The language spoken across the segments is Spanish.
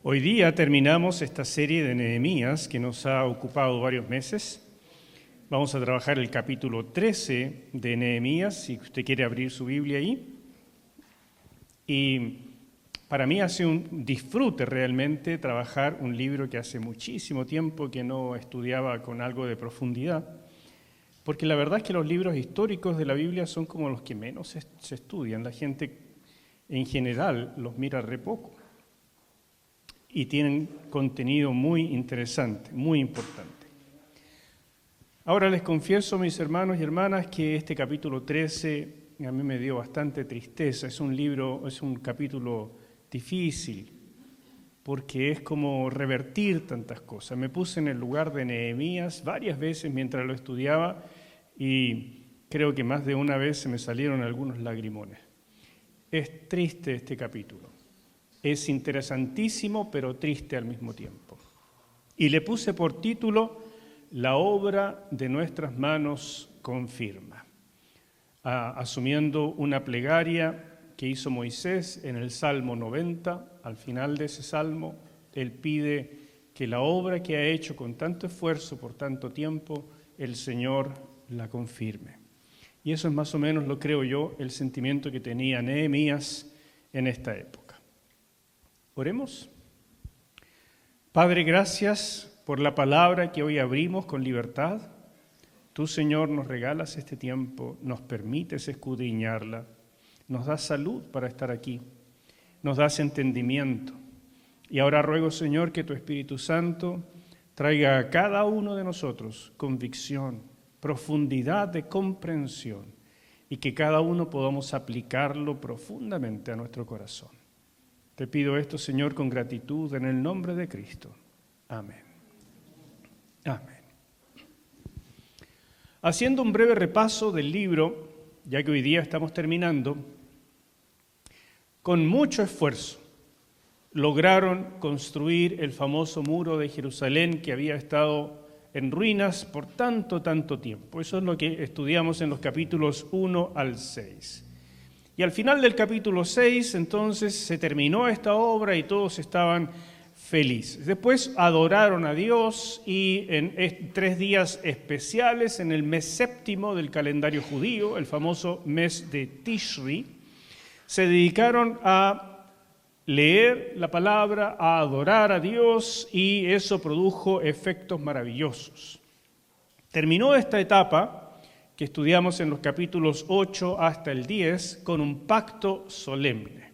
Hoy día terminamos esta serie de Nehemías que nos ha ocupado varios meses. Vamos a trabajar el capítulo 13 de Nehemías, si usted quiere abrir su Biblia ahí. Y para mí ha sido un disfrute realmente trabajar un libro que hace muchísimo tiempo que no estudiaba con algo de profundidad, porque la verdad es que los libros históricos de la Biblia son como los que menos se estudian. La gente en general los mira re poco. Y tienen contenido muy interesante, muy importante. Ahora les confieso, mis hermanos y hermanas, que este capítulo 13 a mí me dio bastante tristeza. Es un capítulo difícil, porque es como revertir tantas cosas. Me puse en el lugar de Nehemías varias veces mientras lo estudiaba y creo que más de una vez se me salieron algunos lagrimones. Es triste este capítulo. Es interesantísimo, pero triste al mismo tiempo. Y le puse por título, La obra de nuestras manos confirma, asumiendo una plegaria que hizo Moisés en el Salmo 90. Al final de ese salmo, él pide que la obra que ha hecho con tanto esfuerzo por tanto tiempo, el Señor la confirme. Y eso es más o menos, lo creo yo, el sentimiento que tenía Nehemías en esta época. Oremos. Padre, gracias por la palabra que hoy abrimos con libertad. Tú, Señor, nos regalas este tiempo, nos permites escudriñarla, nos das salud para estar aquí, nos das entendimiento. Y ahora ruego, Señor, que tu Espíritu Santo traiga a cada uno de nosotros convicción, profundidad de comprensión y que cada uno podamos aplicarlo profundamente a nuestro corazón. Te pido esto, Señor, con gratitud en el nombre de Cristo. Amén. Amén. Haciendo un breve repaso del libro, ya que hoy día estamos terminando, con mucho esfuerzo lograron construir el famoso muro de Jerusalén que había estado en ruinas por tanto tiempo. Eso es lo que estudiamos en los capítulos 1 al 6. Y al final del capítulo 6, entonces, se terminó esta obra y todos estaban felices. Después adoraron a Dios y en 3 días especiales, en el mes séptimo del calendario judío, el famoso mes de Tishri, se dedicaron a leer la palabra, a adorar a Dios, y eso produjo efectos maravillosos. Terminó esta etapa que estudiamos en los capítulos 8 hasta el 10, con un pacto solemne.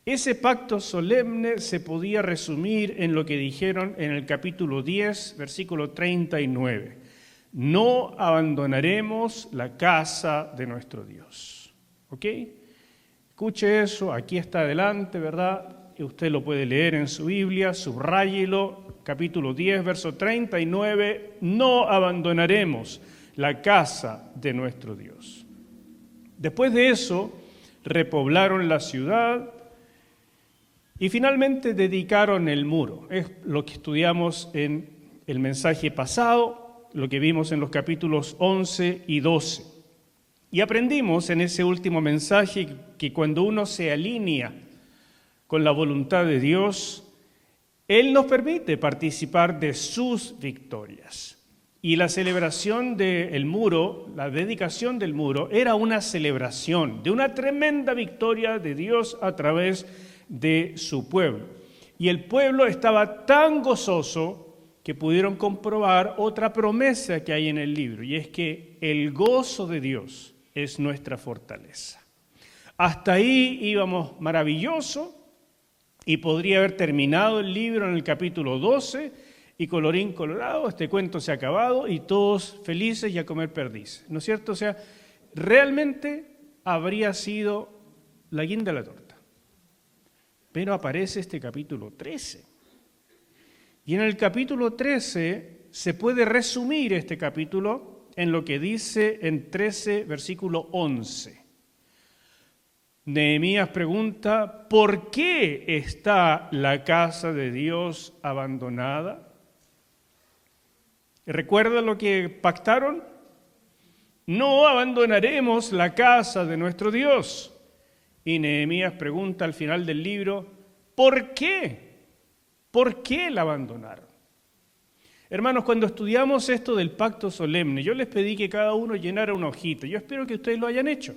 Ese pacto solemne se podía resumir en lo que dijeron en el capítulo 10, versículo 39. No abandonaremos la casa de nuestro Dios. ¿Ok? Escuche eso, aquí está adelante, ¿verdad? Usted lo puede leer en su Biblia, subráyelo, capítulo 10, verso 39. No abandonaremos la casa de nuestro Dios. Después de eso, repoblaron la ciudad y finalmente dedicaron el muro. Es lo que estudiamos en el mensaje pasado, lo que vimos en los capítulos 11 y 12. Y aprendimos en ese último mensaje que cuando uno se alinea con la voluntad de Dios, Él nos permite participar de sus victorias. Y la celebración del muro, la dedicación del muro, era una celebración de una tremenda victoria de Dios a través de su pueblo. Y el pueblo estaba tan gozoso que pudieron comprobar otra promesa que hay en el libro, y es que el gozo de Dios es nuestra fortaleza. Hasta ahí íbamos maravilloso, y podría haber terminado el libro en el capítulo 12, y colorín colorado, este cuento se ha acabado y todos felices y a comer perdices, ¿no es cierto? O sea, realmente habría sido la guinda de la torta. Pero aparece este capítulo 13. Y en el capítulo 13 se puede resumir este capítulo en lo que dice en 13, versículo 11. Nehemías pregunta, ¿por qué está la casa de Dios abandonada? ¿Recuerda lo que pactaron? No abandonaremos la casa de nuestro Dios. Y Nehemías pregunta al final del libro, ¿por qué? ¿Por qué la abandonaron? Hermanos, cuando estudiamos esto del pacto solemne, yo les pedí que cada uno llenara una hojita. Yo espero que ustedes lo hayan hecho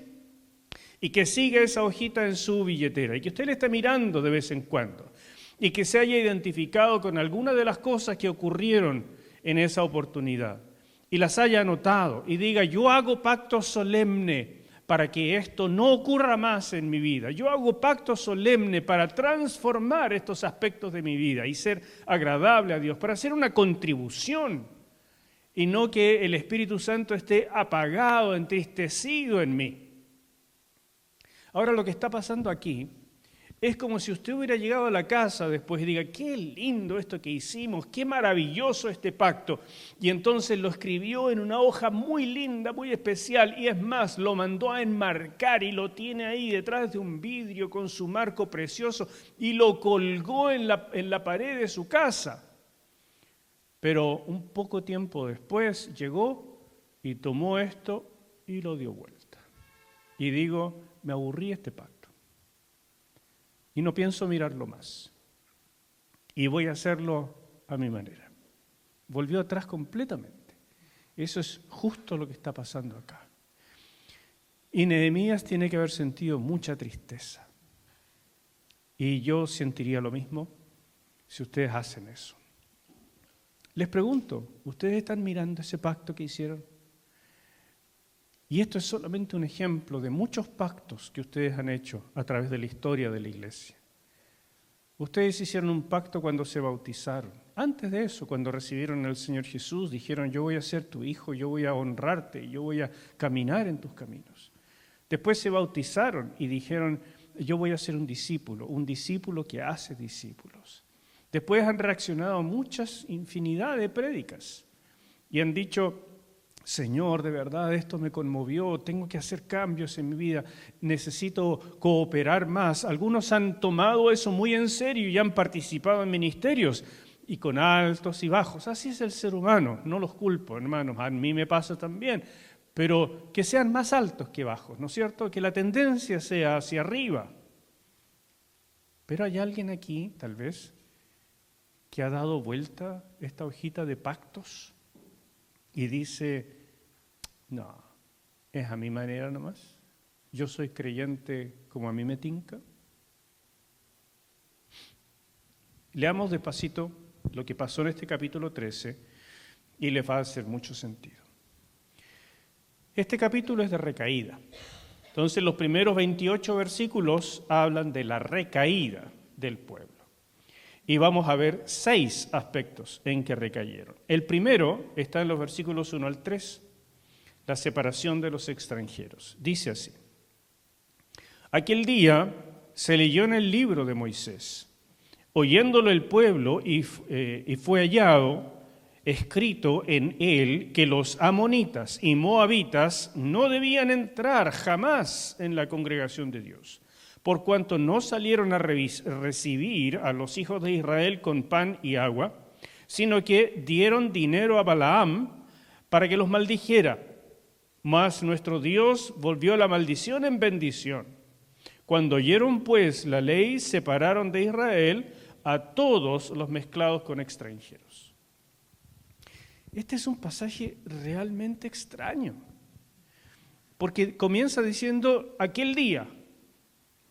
y que siga esa hojita en su billetera y que usted le esté mirando de vez en cuando y que se haya identificado con alguna de las cosas que ocurrieron en esa oportunidad y las haya anotado y diga: yo hago pacto solemne para que esto no ocurra más en mi vida. Yo hago pacto solemne para transformar estos aspectos de mi vida y ser agradable a Dios, para hacer una contribución y no que el Espíritu Santo esté apagado, entristecido en mí. Ahora, lo que está pasando aquí es como si usted hubiera llegado a la casa después y diga: qué lindo esto que hicimos, qué maravilloso este pacto. Y entonces lo escribió en una hoja muy linda, muy especial, y es más, lo mandó a enmarcar y lo tiene ahí detrás de un vidrio con su marco precioso y lo colgó en la pared de su casa. Pero un poco tiempo después llegó y tomó esto y lo dio vuelta. Y digo: me aburrí este pacto y no pienso mirarlo más. Y voy a hacerlo a mi manera. Volvió atrás completamente. Eso es justo lo que está pasando acá. Y Nehemías tiene que haber sentido mucha tristeza. Y yo sentiría lo mismo si ustedes hacen eso. Les pregunto, ¿ustedes están mirando ese pacto que hicieron? Y esto es solamente un ejemplo de muchos pactos que ustedes han hecho a través de la historia de la iglesia. Ustedes hicieron un pacto cuando se bautizaron. Antes de eso, cuando recibieron al Señor Jesús, dijeron: yo voy a ser tu hijo, yo voy a honrarte, yo voy a caminar en tus caminos. Después se bautizaron y dijeron: yo voy a ser un discípulo que hace discípulos. Después han reaccionado a muchas infinidad de prédicas y han dicho: Señor, de verdad esto me conmovió, tengo que hacer cambios en mi vida, necesito cooperar más. Algunos han tomado eso muy en serio y han participado en ministerios, y con altos y bajos. Así es el ser humano, no los culpo, hermanos, a mí me pasa también, pero que sean más altos que bajos, ¿no es cierto? Que la tendencia sea hacia arriba. Pero hay alguien aquí, tal vez, que ha dado vuelta esta hojita de pactos y dice: no, es a mi manera nomás. Yo soy creyente como a mí me tinca. Leamos despacito lo que pasó en este capítulo 13 y les va a hacer mucho sentido. Este capítulo es de recaída. Entonces los primeros 28 versículos hablan de la recaída del pueblo. Y vamos a ver 6 aspectos en que recayeron. El primero está en los versículos 1 al 3. La separación de los extranjeros. Dice así: aquel día se leyó en el libro de Moisés, oyéndolo el pueblo, y fue hallado escrito en él que los amonitas y moabitas no debían entrar jamás en la congregación de Dios, por cuanto no salieron a recibir a los hijos de Israel con pan y agua, sino que dieron dinero a Balaam para que los maldijera. Mas nuestro Dios volvió la maldición en bendición. Cuando oyeron pues la ley, separaron de Israel a todos los mezclados con extranjeros. Este es un pasaje realmente extraño, porque comienza diciendo aquel día.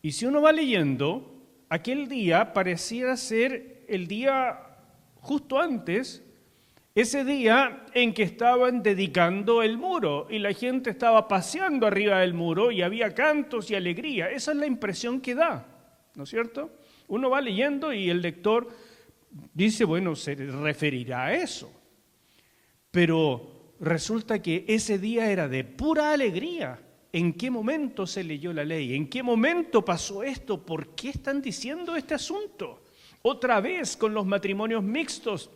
Y si uno va leyendo, aquel día pareciera ser el día justo antes, ese día en que estaban dedicando el muro y la gente estaba paseando arriba del muro y había cantos y alegría. Esa es la impresión que da, ¿no es cierto? Uno va leyendo y el lector dice: bueno, se referirá a eso. Pero resulta que ese día era de pura alegría. ¿En qué momento se leyó la ley? ¿En qué momento pasó esto? ¿Por qué están diciendo este asunto? Otra vez con los matrimonios mixtos,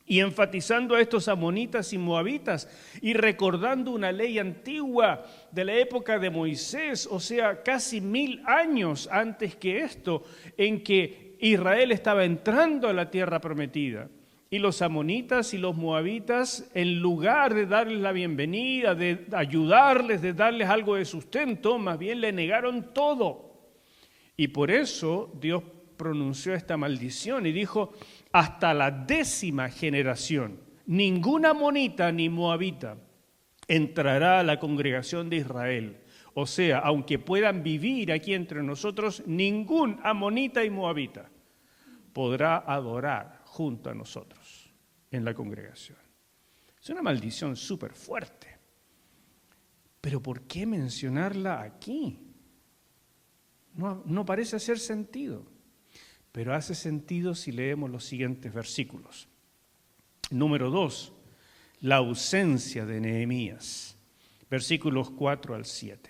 y enfatizando a estos amonitas y moabitas y recordando una ley antigua de la época de Moisés, o sea, casi 1000 años antes que esto, en que Israel estaba entrando a la tierra prometida. Y los amonitas y los moabitas, en lugar de darles la bienvenida, de ayudarles, de darles algo de sustento, más bien le negaron todo. Y por eso Dios pronunció esta maldición y dijo: hasta la 10ª generación, ningún amonita ni moabita entrará a la congregación de Israel. O sea, aunque puedan vivir aquí entre nosotros, ningún amonita y moabita podrá adorar junto a nosotros en la congregación. Es una maldición súper fuerte. Pero ¿por qué mencionarla aquí? No parece hacer sentido, pero hace sentido si leemos los siguientes versículos. Número 2, la ausencia de Nehemías, versículos 4 al 7.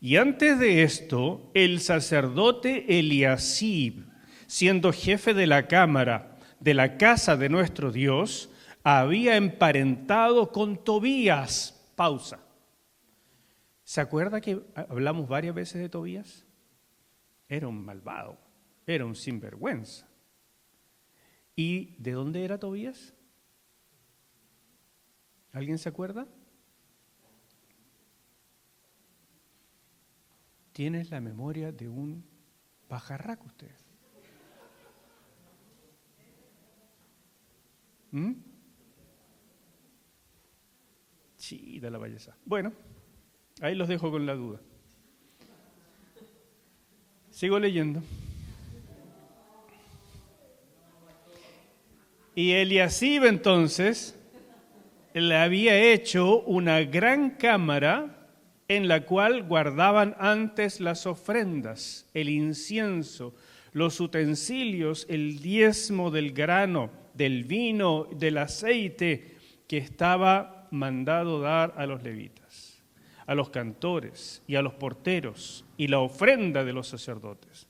Y antes de esto, el sacerdote Eliasib, siendo jefe de la cámara de la casa de nuestro Dios, había emparentado con Tobías. Pausa. ¿Se acuerda que hablamos varias veces de Tobías? Era un malvado, era un sinvergüenza. ¿Y de dónde era Tobías? ¿Alguien se acuerda? Tienes la memoria de un pajarraco usted. Sí, de la belleza. Bueno, ahí los dejo con la duda. Sigo leyendo. Y Eliasib entonces le había hecho una gran cámara en la cual guardaban antes las ofrendas, el incienso, los utensilios, el diezmo del grano, del vino, del aceite que estaba mandado dar a los levitas, a los cantores y a los porteros, y la ofrenda de los sacerdotes.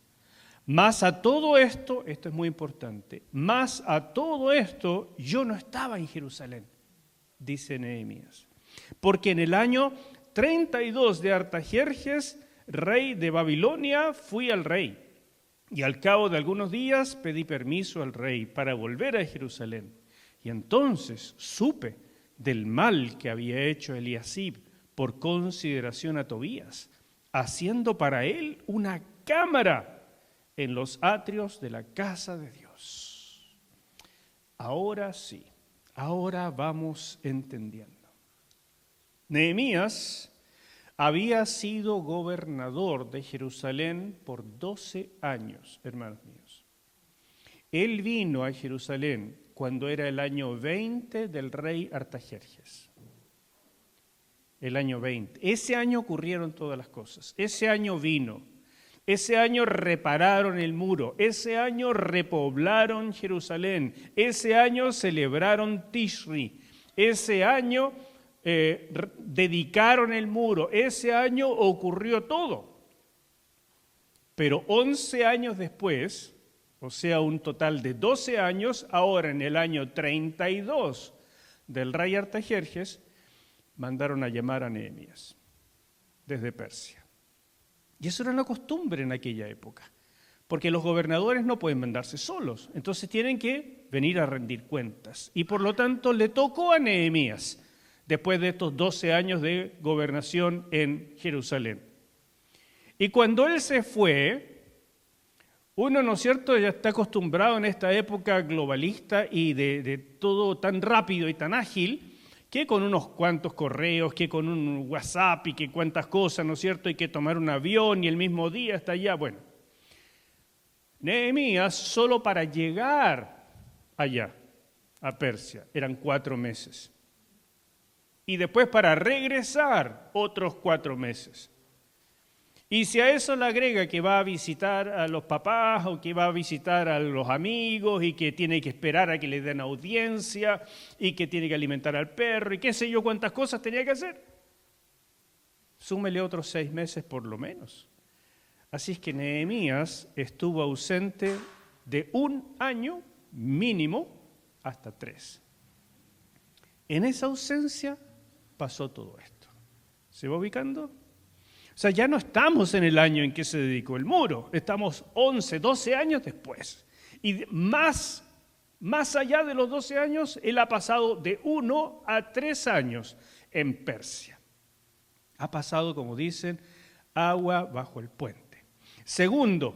Más a todo esto, esto es muy importante, más a todo esto yo no estaba en Jerusalén, dice Nehemías, porque en el año 32 de Artajerjes, rey de Babilonia, fui al rey, y al cabo de algunos días pedí permiso al rey para volver a Jerusalén, y entonces supe del mal que había hecho Eliasib por consideración a Tobías, haciendo para él una cámara en los atrios de la casa de Dios. Ahora sí, ahora vamos entendiendo. Nehemías había sido gobernador de Jerusalén por 12 años, hermanos míos. Él vino a Jerusalén cuando era el año 20 del rey Artajerjes. El año 20. Ese año ocurrieron todas las cosas. Ese año vino. Ese año repararon el muro. Ese año repoblaron Jerusalén. Ese año celebraron Tishri. Ese año dedicaron el muro. Ese año ocurrió todo. Pero 11 años después, o sea, un total de 12 años, ahora en el año 32 del rey Artajerjes, mandaron a llamar a Nehemías desde Persia. Y eso era una costumbre en aquella época, porque los gobernadores no pueden mandarse solos, entonces tienen que venir a rendir cuentas. Y por lo tanto le tocó a Nehemías, después de estos 12 años de gobernación en Jerusalén. Y cuando él se fue, uno, ¿no es cierto?, ya está acostumbrado en esta época globalista y de todo tan rápido y tan ágil, que con unos cuantos correos, que con un WhatsApp y que cuantas cosas, ¿no es cierto?, hay que tomar un avión y el mismo día está allá. Bueno, Nehemías solo para llegar allá, a Persia, eran 4 meses. Y después para regresar, otros 4 meses. Y si a eso le agrega que va a visitar a los papás o que va a visitar a los amigos y que tiene que esperar a que le den audiencia y que tiene que alimentar al perro y qué sé yo cuántas cosas tenía que hacer, súmele otros 6 meses por lo menos. Así es que Nehemías estuvo ausente de 1 año mínimo hasta 3. En esa ausencia pasó todo esto. ¿Se va ubicando? O sea, ya no estamos en el año en que se dedicó el muro, estamos 11, 12 años después. Y más allá de los 12 años, él ha pasado de 1 a 3 años en Persia. Ha pasado, como dicen, agua bajo el puente. Segundo,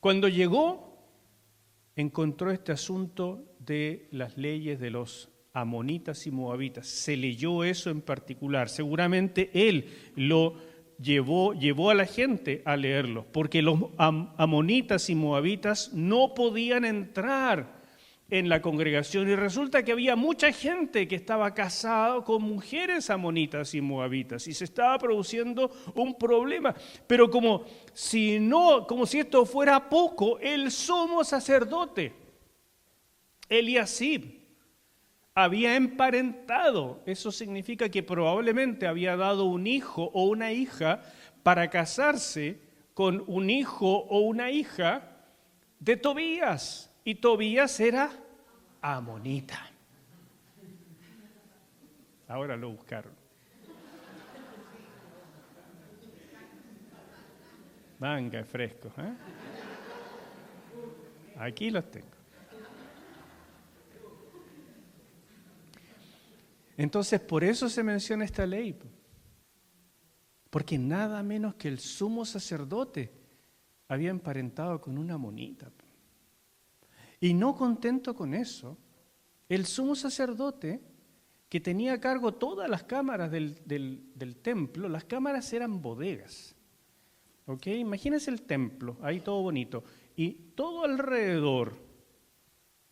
Cuando llegó, encontró este asunto de las leyes de los amonitas y moabitas. Se leyó eso en particular. Seguramente él lo llevó a la gente a leerlo, porque los amonitas y moabitas no podían entrar en la congregación, y resulta que había mucha gente que estaba casada con mujeres amonitas y moabitas, y se estaba produciendo un problema. Pero como si esto fuera poco, el sumo sacerdote Eliasib había emparentado. Eso significa que probablemente había dado un hijo o una hija para casarse con un hijo o una hija de Tobías, y Tobías era amonita. Ahora lo buscaron. Manga fresco, ¿eh? Aquí los tengo. Entonces, por eso se menciona esta ley, porque nada menos que el sumo sacerdote había emparentado con una amonita. Y no contento con eso, el sumo sacerdote, que tenía a cargo todas las cámaras del templo, las cámaras eran bodegas. ¿Ok? Imagínense el templo, ahí todo bonito, y todo alrededor,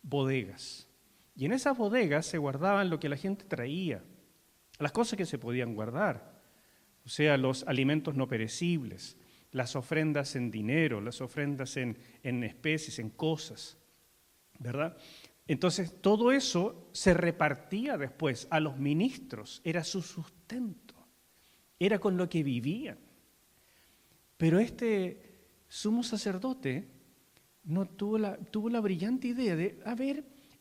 bodegas. Y en esas bodegas se guardaban lo que la gente traía, las cosas que se podían guardar, o sea, los alimentos no perecibles, las ofrendas en dinero, las ofrendas en especies, en cosas, ¿verdad? Entonces, todo eso se repartía después a los ministros, era su sustento, era con lo que vivían. Pero este sumo sacerdote no tuvo la brillante idea de,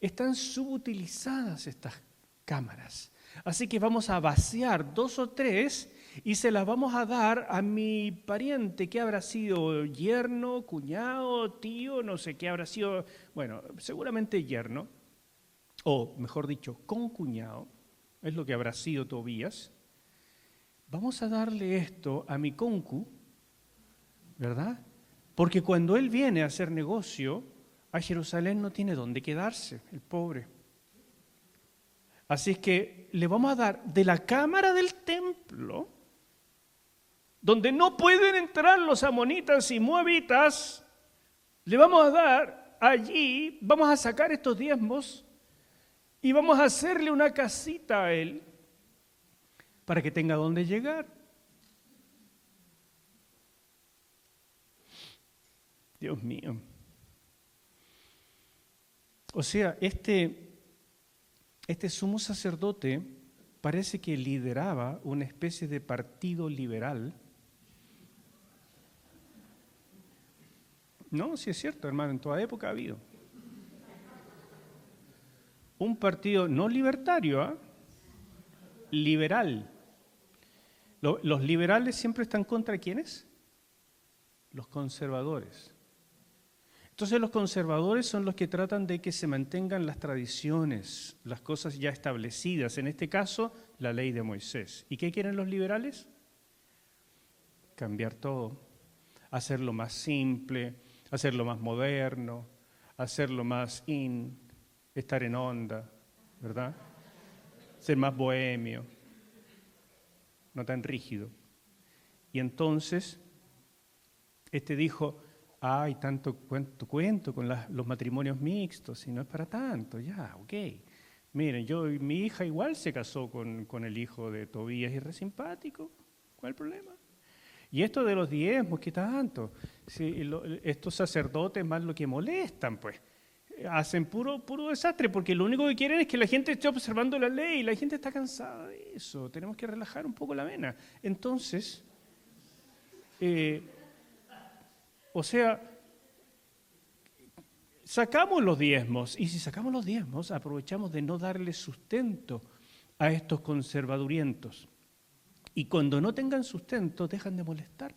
están subutilizadas estas cámaras, así que vamos a vaciar 2 o 3 y se las vamos a dar a mi pariente, que habrá sido yerno, cuñado, tío, no sé qué habrá sido, bueno, seguramente yerno, o mejor dicho, concuñado, es lo que habrá sido Tobías. Vamos a darle esto a mi concu, ¿verdad? Porque cuando él viene a hacer negocio a Jerusalén no tiene dónde quedarse, el pobre. Así es que le vamos a dar de la cámara del templo, donde no pueden entrar los amonitas y moabitas, le vamos a dar allí, vamos a sacar estos diezmos y vamos a hacerle una casita a él para que tenga dónde llegar. Dios mío. O sea, este sumo sacerdote parece que lideraba una especie de partido liberal. No, sí es cierto, hermano, en toda época ha habido. Un partido no libertario, ¿eh? Liberal. Los liberales siempre están contra ¿quiénes? Los conservadores. Entonces los conservadores son los que tratan de que se mantengan las tradiciones, las cosas ya establecidas, en este caso la ley de Moisés. ¿Y qué quieren los liberales? Cambiar todo, hacerlo más simple, hacerlo más moderno, hacerlo más estar en onda, ¿verdad? Ser más bohemio, no tan rígido. Y entonces, dijo, hay tanto cuento con los matrimonios mixtos, y no es para tanto, ya, ok. Miren, mi hija igual se casó con el hijo de Tobías y es re simpático, ¿cuál es el problema? Y esto de los diezmos, ¿qué tanto? Sí, estos sacerdotes más lo que molestan, pues, hacen puro desastre, porque lo único que quieren es que la gente esté observando la ley, y la gente está cansada de eso, tenemos que relajar un poco la vena. Entonces, sacamos los diezmos, y si sacamos los diezmos, aprovechamos de no darle sustento a estos conservadurientos. Y cuando no tengan sustento, dejan de molestar.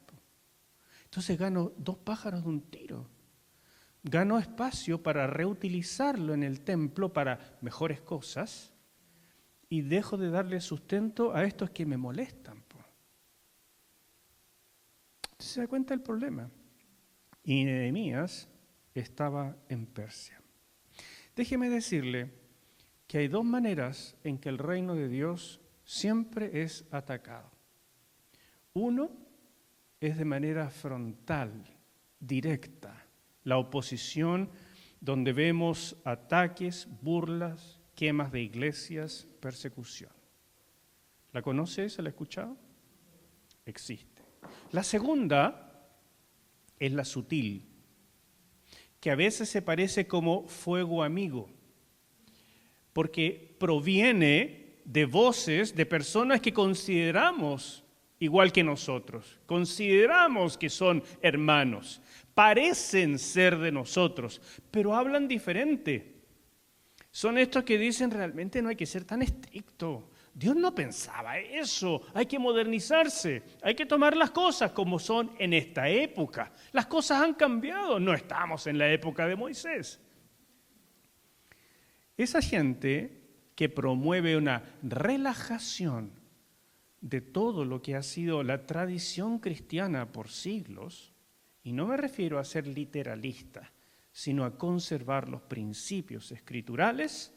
Entonces gano 2 pájaros de un tiro. Gano espacio para reutilizarlo en el templo para mejores cosas y dejo de darle sustento a estos que me molestan. ¿Se da cuenta del problema? y Nehemías estaba en Persia. Déjeme decirle que hay dos maneras en que el reino de Dios siempre es atacado. Uno es de manera frontal, directa, la oposición, donde vemos ataques, burlas, quemas de iglesias, persecución. ¿La conoce esa? ¿La ha escuchado? Existe. La segunda es la sutil, que a veces se parece como fuego amigo, porque proviene de voces de personas que consideramos igual que nosotros, consideramos que son hermanos, parecen ser de nosotros, pero hablan diferente. Son estos que dicen realmente no hay que ser tan estricto. Dios no pensaba eso, hay que modernizarse, hay que tomar las cosas como son en esta época. Las cosas han cambiado, no estamos en la época de Moisés. Esa gente que promueve una relajación de todo lo que ha sido la tradición cristiana por siglos, y no me refiero a ser literalista, sino a conservar los principios escriturales,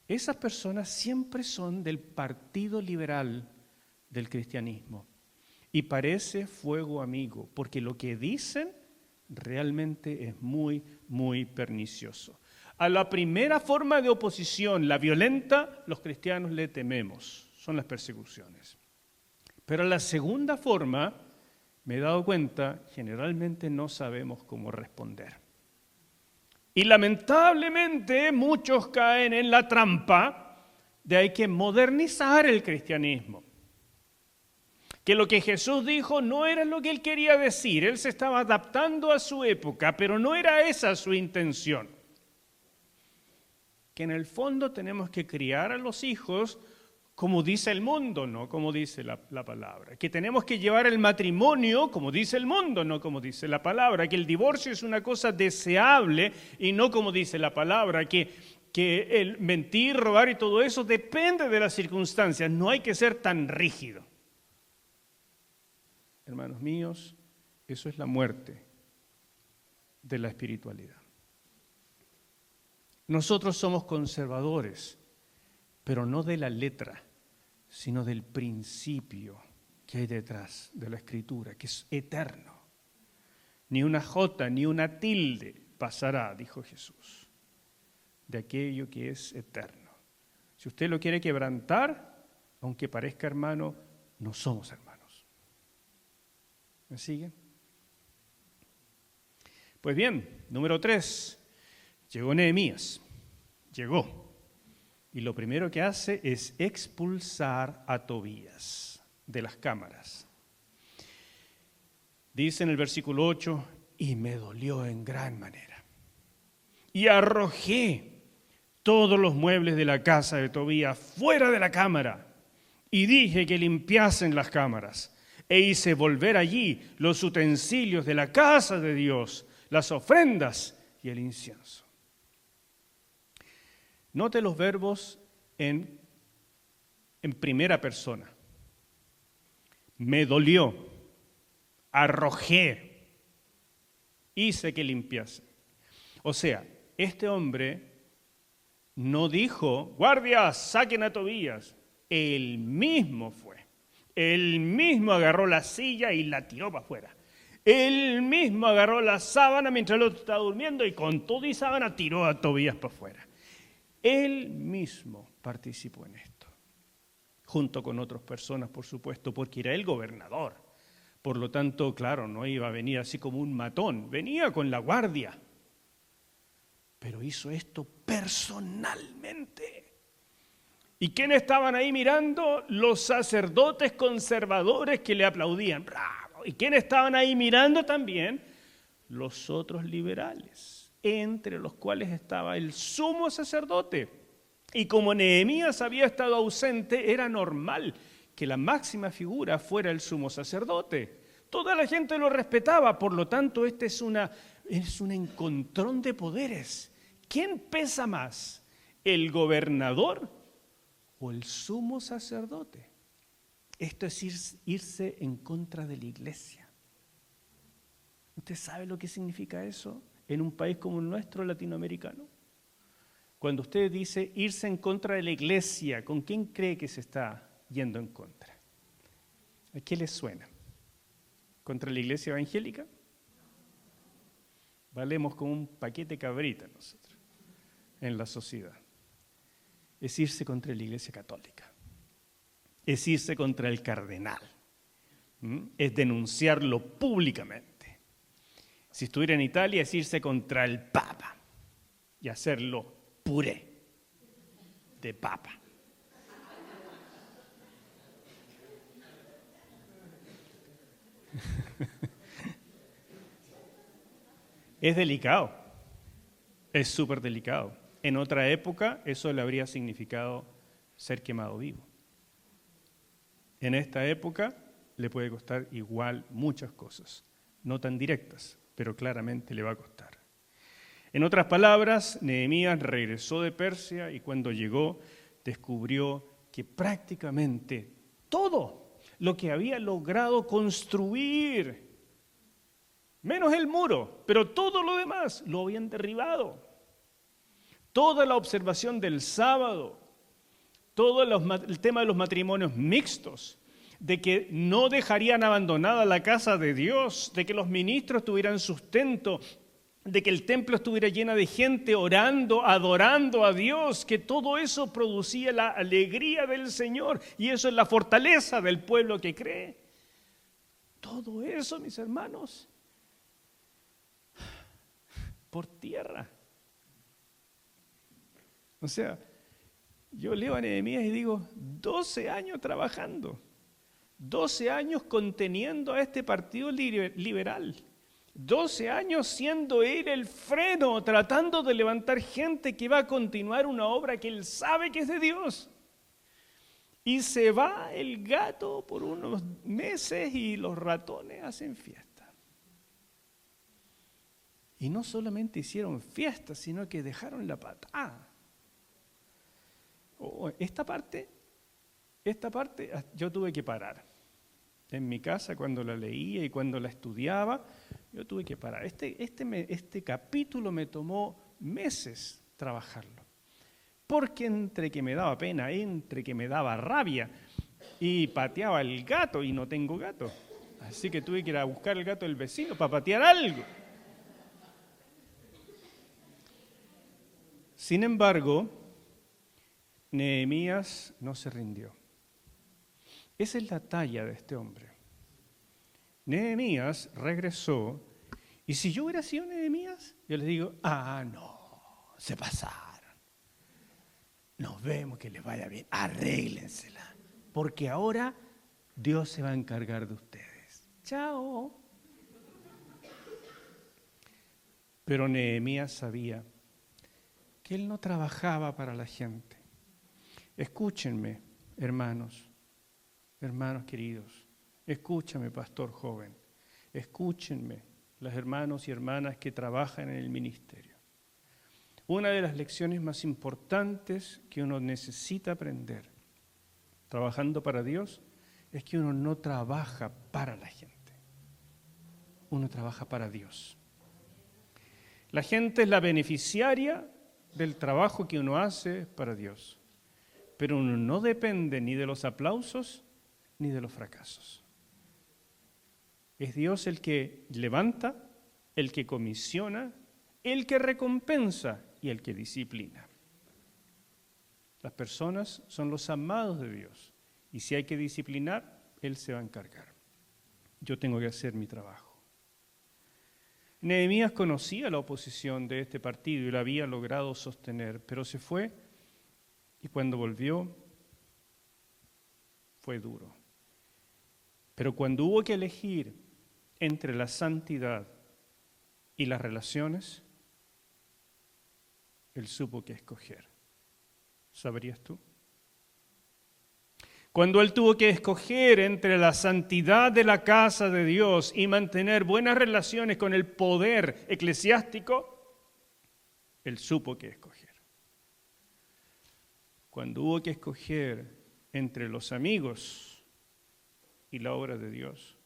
esas personas siempre son del partido liberal del cristianismo. Y parece fuego amigo, porque lo que dicen realmente es muy, muy pernicioso. A la primera forma de oposición, la violenta, los cristianos le tememos, son las persecuciones. Pero a la segunda forma, me he dado cuenta, generalmente no sabemos cómo responder. Y lamentablemente muchos caen en la trampa de hay que modernizar el cristianismo. Que lo que Jesús dijo no era lo que él quería decir, él se estaba adaptando a su época, pero no era esa su intención. Que en el fondo tenemos que criar a los hijos como dice el mundo, no como dice la palabra. Que tenemos que llevar el matrimonio como dice el mundo, no como dice la palabra. Que el divorcio es una cosa deseable y no como dice la palabra. Que el mentir, robar y todo eso depende de las circunstancias. No hay que ser tan rígido. Hermanos míos, eso es la muerte de la espiritualidad. Nosotros somos conservadores, pero no de la letra, sino del principio que hay detrás de la Escritura, que es eterno. Ni una jota, ni una tilde pasará, dijo Jesús, de aquello que es eterno. Si usted lo quiere quebrantar, aunque parezca hermano, no somos hermanos. ¿Me siguen? Pues bien, número 3, llegó Nehemías, llegó. Y lo primero que hace es expulsar a Tobías de las cámaras. Dice en el versículo 8, y me dolió en gran manera. Y arrojé todos los muebles de la casa de Tobías fuera de la cámara. Y dije que limpiasen las cámaras. E hice volver allí los utensilios de la casa de Dios, las ofrendas y el incienso. Note los verbos en primera persona. Me dolió, arrojé, hice que limpiase. O sea, este hombre no dijo, guardias, saquen a Tobías. Él mismo fue. Él mismo agarró la silla y la tiró para afuera. Él mismo agarró la sábana mientras el otro estaba durmiendo y con todo y sábana tiró a Tobías para afuera. Él mismo participó en esto, junto con otras personas, por supuesto, porque era el gobernador. Por lo tanto, claro, no iba a venir así como un matón, venía con la guardia. Pero hizo esto personalmente. ¿Y quiénes estaban ahí mirando? Los sacerdotes conservadores que le aplaudían. ¡Bravo! ¿Y quiénes estaban ahí mirando también? Los otros liberales, entre los cuales estaba el sumo sacerdote. Y como Nehemías había estado ausente, era normal que la máxima figura fuera el sumo sacerdote. Toda la gente lo respetaba, por lo tanto, este es un encontrón de poderes. ¿Quién pesa más? ¿El gobernador o el sumo sacerdote? Esto es irse en contra de la iglesia. ¿Usted sabe lo que significa eso en un país como el nuestro, latinoamericano? Cuando usted dice irse en contra de la iglesia, ¿con quién cree que se está yendo en contra? ¿A qué le suena? ¿Contra la iglesia evangélica? Valemos como un paquete cabrita nosotros en la sociedad. Es irse contra la iglesia católica. Es irse contra el cardenal. Es denunciarlo públicamente. Si estuviera en Italia, es irse contra el Papa y hacerlo puré de papa. Es delicado, es súper delicado. En otra época eso le habría significado ser quemado vivo. En esta época le puede costar igual muchas cosas, no tan directas, pero claramente le va a costar. En otras palabras, Nehemías regresó de Persia y cuando llegó descubrió que prácticamente todo lo que había logrado construir, menos el muro, pero todo lo demás lo habían derribado. Toda la observación del sábado, todo el tema de los matrimonios mixtos, de que no dejarían abandonada la casa de Dios, de que los ministros tuvieran sustento, de que el templo estuviera llena de gente orando, adorando a Dios, que todo eso producía la alegría del Señor y eso es la fortaleza del pueblo que cree. Todo eso, mis hermanos, por tierra. O sea, yo leo a Nehemías y digo, 12 años trabajando, 12 años conteniendo a este partido liberal, 12 años siendo él el freno, tratando de levantar gente que va a continuar una obra que él sabe que es de Dios. Y se va el gato por unos meses y los ratones hacen fiesta. Y no solamente hicieron fiesta, sino que dejaron la patada. Esta parte yo tuve que parar. En mi casa cuando la leía y cuando la estudiaba, yo tuve que parar. Este capítulo me tomó meses trabajarlo. Porque entre que me daba pena, entre que me daba rabia y pateaba el gato y no tengo gato. Así que tuve que ir a buscar el gato del vecino para patear algo. Sin embargo, Nehemías no se rindió. Esa es la talla de este hombre. Nehemías regresó, y si yo hubiera sido Nehemías, yo les digo, no, se pasaron. Nos vemos, que les vaya bien, arréglensela, porque ahora Dios se va a encargar de ustedes. Chao. Pero Nehemías sabía que él no trabajaba para la gente. Escúchenme, hermanos queridos, escúchame, pastor joven, escúchenme, los hermanos y hermanas que trabajan en el ministerio. Una de las lecciones más importantes que uno necesita aprender trabajando para Dios es que uno no trabaja para la gente, uno trabaja para Dios. La gente es la beneficiaria del trabajo que uno hace para Dios, pero uno no depende ni de los aplausos ni de los fracasos. Es Dios el que levanta, el que comisiona, el que recompensa y el que disciplina. Las personas son los amados de Dios y si hay que disciplinar, Él se va a encargar. Yo tengo que hacer mi trabajo. Nehemías conocía la oposición de este partido y la había logrado sostener, pero se fue y cuando volvió fue duro. Pero cuando hubo que elegir entre la santidad y las relaciones, él supo qué escoger. ¿Sabrías tú? Cuando él tuvo que escoger entre la santidad de la casa de Dios y mantener buenas relaciones con el poder eclesiástico, él supo qué escoger. Cuando hubo que escoger entre los amigos y la obra de Dios,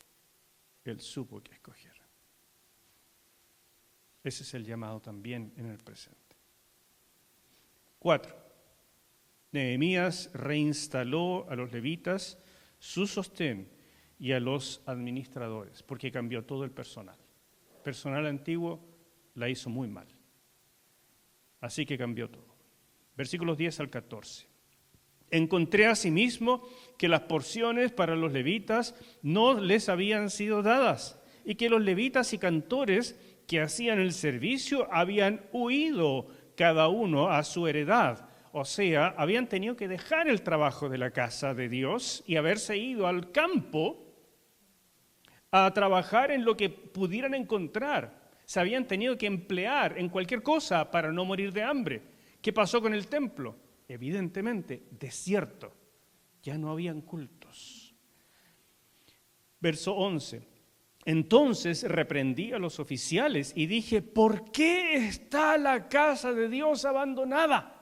él supo qué escoger. Ese es el llamado también en el presente. 4. Nehemías reinstaló a los levitas su sostén y a los administradores, porque cambió todo el personal. El personal antiguo la hizo muy mal. Así que cambió todo. Versículos 10 al 14. Encontré asimismo que las porciones para los levitas no les habían sido dadas y que los levitas y cantores que hacían el servicio habían huido cada uno a su heredad. O sea, habían tenido que dejar el trabajo de la casa de Dios y haberse ido al campo a trabajar en lo que pudieran encontrar. Se habían tenido que emplear en cualquier cosa para no morir de hambre. ¿Qué pasó con el templo? Evidentemente, desierto. Ya no habían cultos. Verso 11. Entonces reprendí a los oficiales y dije, ¿por qué está la casa de Dios abandonada?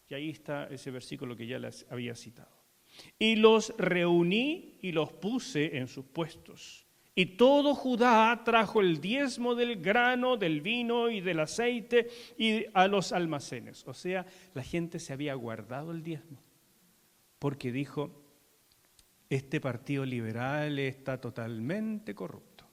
Y ahí está ese versículo que ya les había citado. Y los reuní y los puse en sus puestos. Y todo Judá trajo el diezmo del grano, del vino y del aceite y a los almacenes. O sea, la gente se había guardado el diezmo porque dijo, este partido liberal está totalmente corrupto.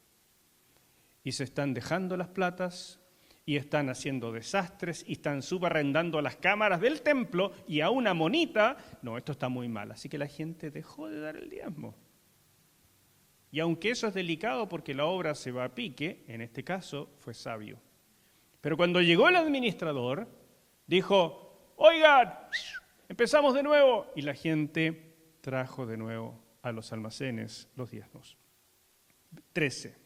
Y se están dejando las platas y están haciendo desastres y están subarrendando las cámaras del templo y a una monita. No, esto está muy mal. Así que la gente dejó de dar el diezmo. Y aunque eso es delicado porque la obra se va a pique, en este caso fue sabio. Pero cuando llegó el administrador, dijo, oigan, empezamos de nuevo. Y la gente trajo de nuevo a los almacenes los diezmos. 13.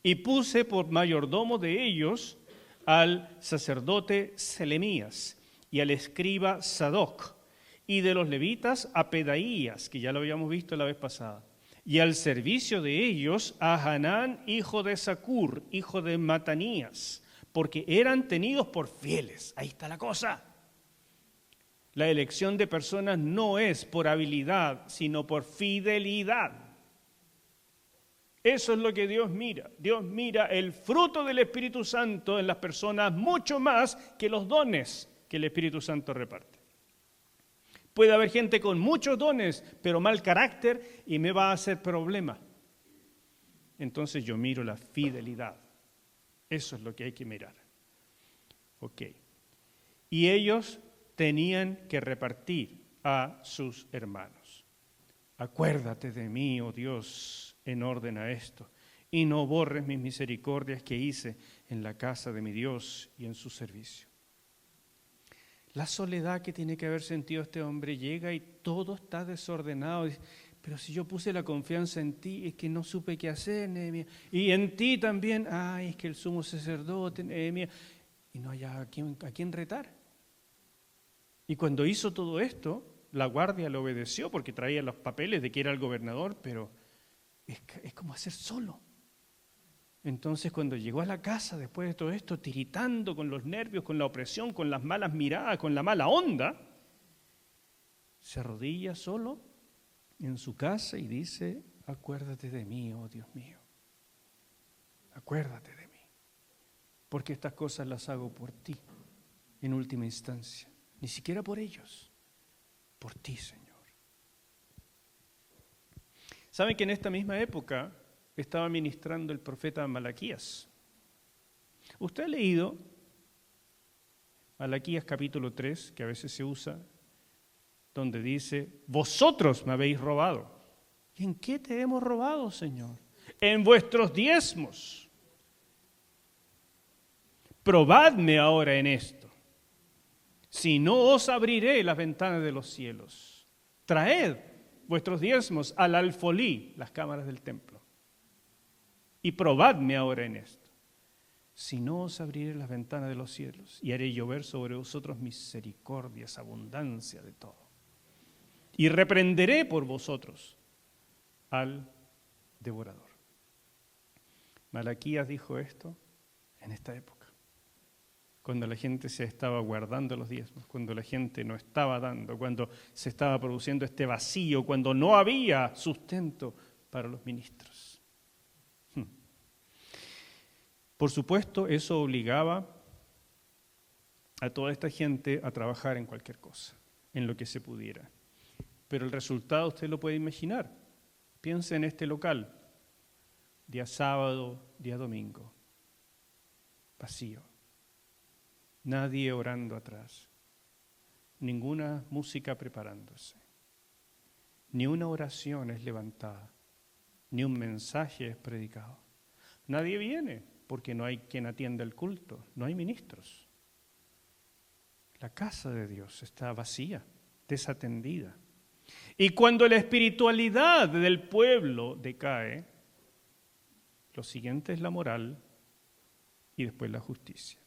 Y puse por mayordomo de ellos al sacerdote Selemías y al escriba Sadoc, y de los levitas a Pedaías, que ya lo habíamos visto la vez pasada. Y al servicio de ellos a Hanán, hijo de Zacur, hijo de Matanías, porque eran tenidos por fieles. Ahí está la cosa. La elección de personas no es por habilidad, sino por fidelidad. Eso es lo que Dios mira. Dios mira el fruto del Espíritu Santo en las personas mucho más que los dones que el Espíritu Santo reparte. Puede haber gente con muchos dones, pero mal carácter y me va a hacer problema. Entonces yo miro la fidelidad. Eso es lo que hay que mirar. Ok. Y ellos tenían que repartir a sus hermanos. Acuérdate de mí, oh Dios, en orden a esto, y no borres mis misericordias que hice en la casa de mi Dios y en su servicio. La soledad que tiene que haber sentido este hombre llega y todo está desordenado. Pero si yo puse la confianza en ti, es que no supe qué hacer, Nehemías. Y en ti también, es que el sumo sacerdote, Nehemías, y no hay a quién retar. Y cuando hizo todo esto, la guardia le obedeció porque traía los papeles de que era el gobernador, pero es como hacer solo. Entonces cuando llegó a la casa después de todo esto, tiritando con los nervios, con la opresión, con las malas miradas, con la mala onda, se arrodilla solo en su casa y dice, acuérdate de mí, oh Dios mío, acuérdate de mí, porque estas cosas las hago por ti, en última instancia, ni siquiera por ellos, por ti, Señor. ¿Saben que en esta misma época estaba ministrando el profeta Malaquías? Usted ha leído Malaquías capítulo 3, que a veces se usa, donde dice, vosotros me habéis robado. ¿Y en qué te hemos robado, Señor? En vuestros diezmos. Probadme ahora en esto. Si no os abriré las ventanas de los cielos. Traed vuestros diezmos al alfolí, las cámaras del templo. Y probadme ahora en esto. Si no os abriré las ventanas de los cielos y haré llover sobre vosotros misericordias, abundancia de todo. Y reprenderé por vosotros al devorador. Malaquías dijo esto en esta época, cuando la gente se estaba guardando los diezmos, cuando la gente no estaba dando, cuando se estaba produciendo este vacío, cuando no había sustento para los ministros. Por supuesto, eso obligaba a toda esta gente a trabajar en cualquier cosa, en lo que se pudiera. Pero el resultado usted lo puede imaginar. Piense en este local, día sábado, día domingo, vacío. Nadie orando atrás, ninguna música preparándose, ni una oración es levantada, ni un mensaje es predicado. Nadie viene porque no hay quien atienda el culto, no hay ministros. La casa de Dios está vacía, desatendida. Y cuando la espiritualidad del pueblo decae, lo siguiente es la moral y después la justicia.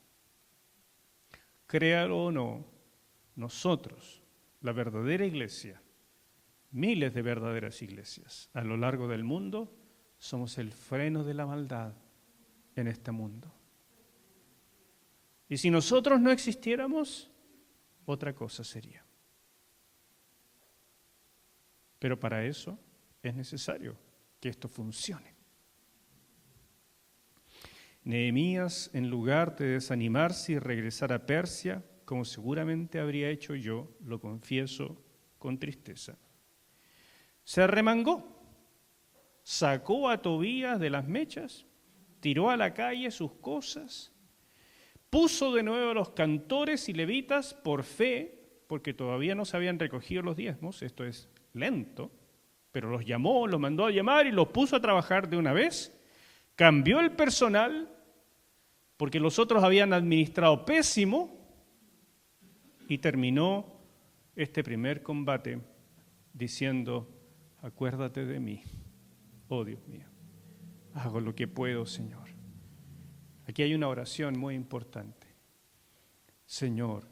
Créalo o no, nosotros, la verdadera iglesia, miles de verdaderas iglesias a lo largo del mundo, somos el freno de la maldad en este mundo. Y si nosotros no existiéramos, otra cosa sería. Pero para eso es necesario que esto funcione. Nehemías, en lugar de desanimarse y regresar a Persia, como seguramente habría hecho yo, lo confieso con tristeza, se arremangó, sacó a Tobías de las mechas, tiró a la calle sus cosas, puso de nuevo a los cantores y levitas por fe, porque todavía no se habían recogido los diezmos, esto es lento, pero los llamó, los mandó a llamar y los puso a trabajar de una vez, cambió el personal, porque los otros habían administrado pésimo, y terminó este primer combate diciendo: acuérdate de mí, oh Dios mío, hago lo que puedo, Señor. Aquí hay una oración muy importante. Señor,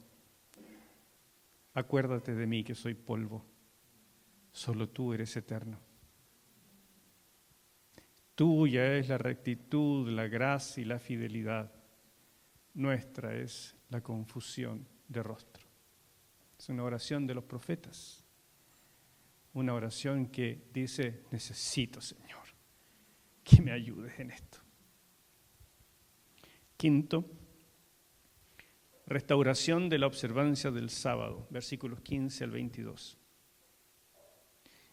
acuérdate de mí que soy polvo, solo tú eres eterno. Tuya es la rectitud, la gracia y la fidelidad. Nuestra es la confusión de rostro. Es una oración de los profetas. Una oración que dice: necesito, Señor, que me ayudes en esto. Quinto, restauración de la observancia del sábado, versículos 15 al 22.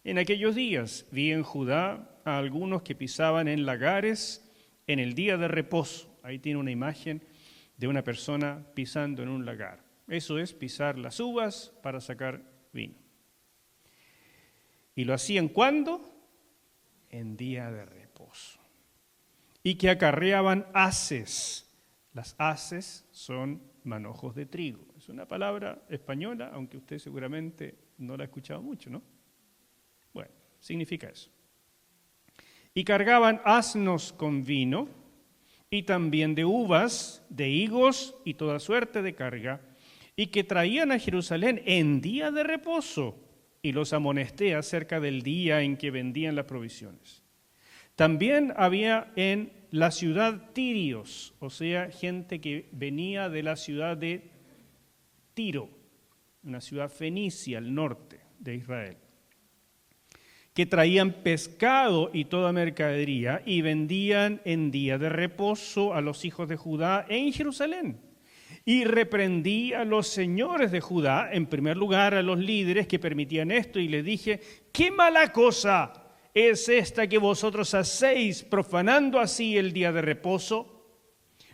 En aquellos días vi en Judá a algunos que pisaban en lagares en el día de reposo. Ahí tiene una imagen de una persona pisando en un lagar. Eso es pisar las uvas para sacar vino. ¿Y lo hacían cuándo? En día de reposo. Y que acarreaban haces. Las haces son manojos de trigo. Es una palabra española, aunque usted seguramente no la ha escuchado mucho, ¿no? Bueno, significa eso. Y cargaban asnos con vino, y también de uvas, de higos y toda suerte de carga, y que traían a Jerusalén en día de reposo, y los amonesté acerca del día en que vendían las provisiones. También había en la ciudad tirios, o sea, gente que venía de la ciudad de Tiro, una ciudad fenicia al norte de Israel, que traían pescado y toda mercadería y vendían en día de reposo a los hijos de Judá en Jerusalén. Y reprendí a los señores de Judá, en primer lugar a los líderes que permitían esto, y les dije: ¿qué mala cosa es esta que vosotros hacéis, profanando así el día de reposo?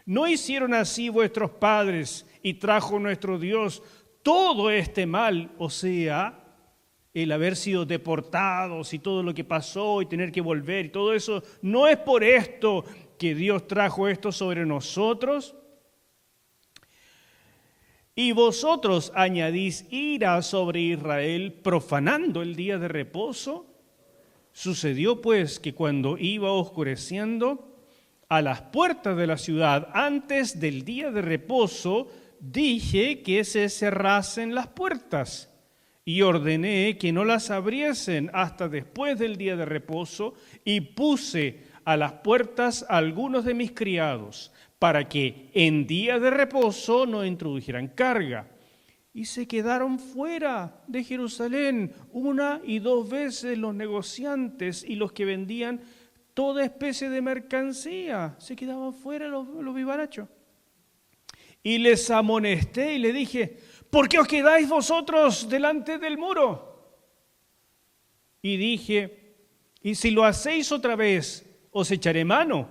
¿No hicieron así vuestros padres y trajo nuestro Dios todo este mal, o sea, el haber sido deportados y todo lo que pasó y tener que volver y todo eso? ¿No es por esto que Dios trajo esto sobre nosotros? Y vosotros añadís ira sobre Israel, profanando el día de reposo. Sucedió pues que cuando iba oscureciendo, a las puertas de la ciudad, antes del día de reposo, dije que se cerrasen las puertas y ordené que no las abriesen hasta después del día de reposo, y puse a las puertas a algunos de mis criados, para que en día de reposo no introdujeran carga. Y se quedaron fuera de Jerusalén 1 y 2 veces los negociantes y los que vendían toda especie de mercancía. Se quedaban fuera los vivarachos. Y les amonesté y le dije, ¿por qué os quedáis vosotros delante del muro? Y dije, y si lo hacéis otra vez, os echaré mano.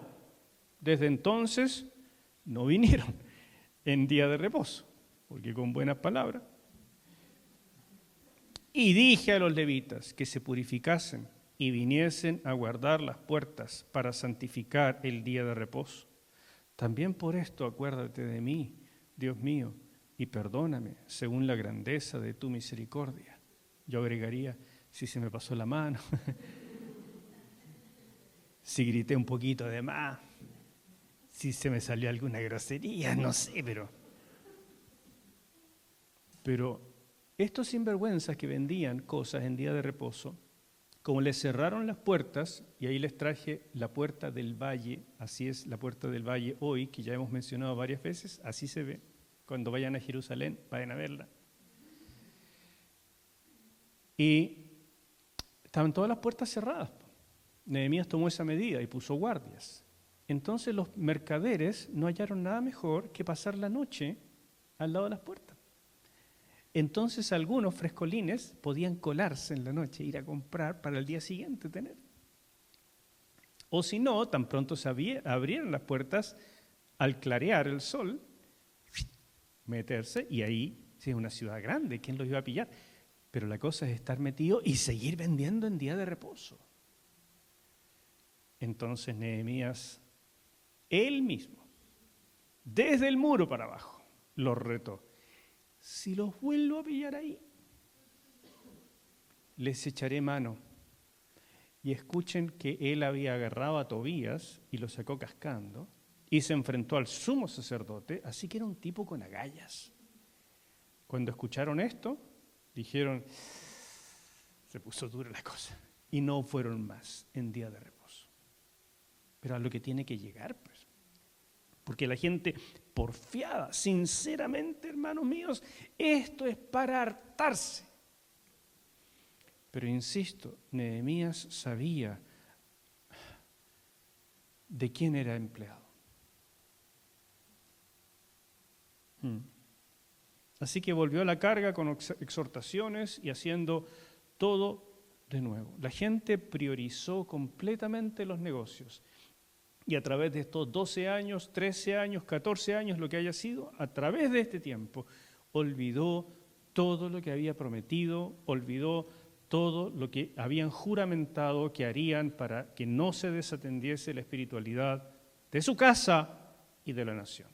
Desde entonces no vinieron en día de reposo, porque con buenas palabras. Y dije a los levitas que se purificasen y viniesen a guardar las puertas para santificar el día de reposo. También por esto acuérdate de mí, Dios mío, y perdóname según la grandeza de tu misericordia. Yo agregaría, si se me pasó la mano, si grité un poquito de más, si se me salió alguna grosería, no sé, pero estos sinvergüenzas que vendían cosas en día de reposo, como les cerraron las puertas, y ahí les traje la puerta del valle, así es la puerta del valle hoy, que ya hemos mencionado varias veces, así se ve. Cuando vayan a Jerusalén, vayan a verla. Y estaban todas las puertas cerradas. Nehemías tomó esa medida y puso guardias. Entonces los mercaderes no hallaron nada mejor que pasar la noche al lado de las puertas. Entonces algunos frescolines podían colarse en la noche, ir a comprar para el día siguiente tener. O si no, tan pronto se abrieron las puertas, al clarear el sol, meterse, y ahí, si es una ciudad grande, ¿quién los iba a pillar? Pero la cosa es estar metido y seguir vendiendo en día de reposo. Entonces Nehemías, él mismo, desde el muro para abajo, los retó. Si los vuelvo a pillar ahí, les echaré mano. Y escuchen que él había agarrado a Tobías y lo sacó cascando y se enfrentó al sumo sacerdote, así que era un tipo con agallas. Cuando escucharon esto, dijeron, se puso dura la cosa, y no fueron más en día de reposo. Pero a lo que tiene que llegar, pues. Porque la gente porfiada, sinceramente, hermanos míos, esto es para hartarse. Pero insisto, Nehemías sabía de quién era empleado. Así que volvió a la carga con exhortaciones y haciendo todo de nuevo. La gente priorizó completamente los negocios. Y a través de estos 12 años, 13 años, 14 años, lo que haya sido, a través de este tiempo, olvidó todo lo que había prometido, olvidó todo lo que habían juramentado que harían para que no se desatendiese la espiritualidad de su casa y de la nación.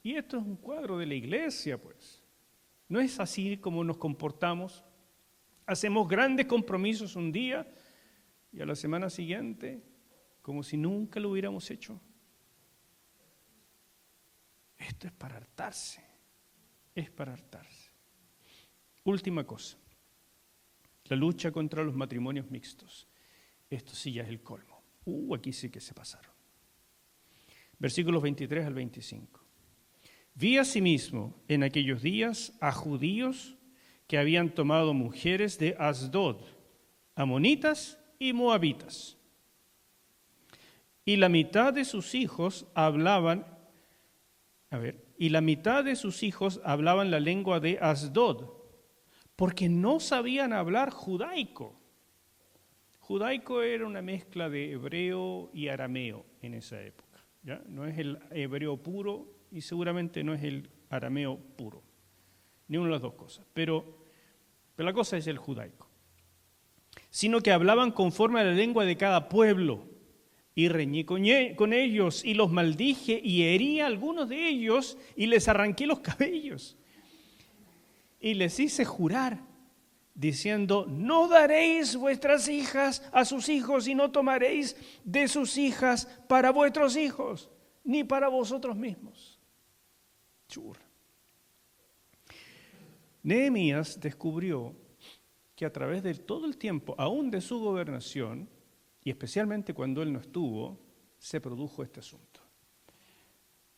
Y esto es un cuadro de la iglesia, pues. No es así como nos comportamos. Hacemos grandes compromisos un día y a la semana siguiente, como si nunca lo hubiéramos hecho. Esto es para hartarse, es para hartarse. Última cosa, la lucha contra los matrimonios mixtos. Esto sí ya es el colmo. Aquí sí que se pasaron. Versículos 23 al 25. Vi asimismo en aquellos días a judíos que habían tomado mujeres de Asdod, amonitas y moabitas. Y la mitad de sus hijos hablaban, la lengua de Asdod, porque no sabían hablar judaico. Judaico era una mezcla de hebreo y arameo en esa época, ¿ya? No es el hebreo puro y seguramente no es el arameo puro, ni una de las dos cosas, pero la cosa es el judaico. Sino que hablaban conforme a la lengua de cada pueblo, y reñí con ellos, y los maldije, y herí a algunos de ellos, y les arranqué los cabellos, y les hice jurar, diciendo, no daréis vuestras hijas a sus hijos, y no tomaréis de sus hijas para vuestros hijos, ni para vosotros mismos. Churra. Nehemías descubrió que a través de todo el tiempo, aún de su gobernación, y especialmente cuando él no estuvo, se produjo este asunto.